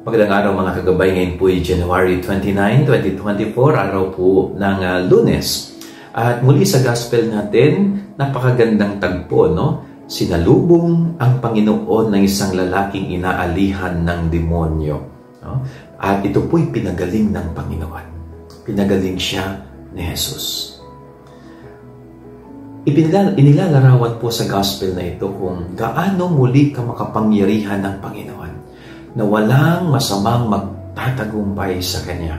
Magandang araw mga kagabay, ngayon po ay January 29, 2024, araw po ng Lunes. At muli sa gospel natin, napakagandang tagpo, no? Sinalubong ang Panginoon ng isang lalaking inaalihan ng demonyo. No? At ito po'y pinagaling ng Panginoon. Pinagaling siya ni Jesus. Inilalarawan po sa gospel na ito kung gaano muli ka makapangyarihan ng Panginoon na walang masamang magtatagumpay sa Kanya.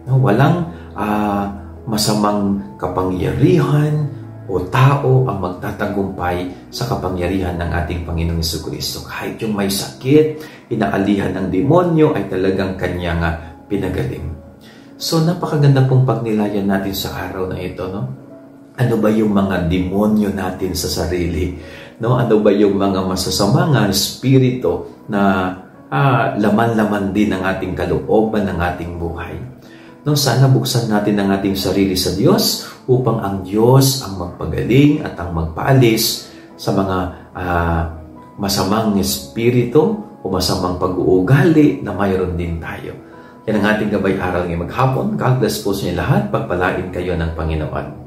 No? Walang masamang kapangyarihan o tao ang magtatagumpay sa kapangyarihan ng ating Panginoong Jesucristo. Kahit yung may sakit, inaalihan ng demonyo, ay talagang Kanya nga pinagaling. So, napakaganda pong pagnilayan natin sa araw na ito, no? Ano ba yung mga demonyo natin sa sarili? No? Ano ba yung mga masasamang espiritu na laman-laman din ng ating kalooban, ng ating buhay? No, sana buksan natin ang ating sarili sa Diyos upang ang Diyos ang magpagaling at ang magpaalis sa mga masamang espiritu o masamang pag-uugali na mayroon din tayo. Yan ang ating gabay aral ngayong maghapon. God bless po sa inyo lahat. Pagpalain kayo ng Panginoon.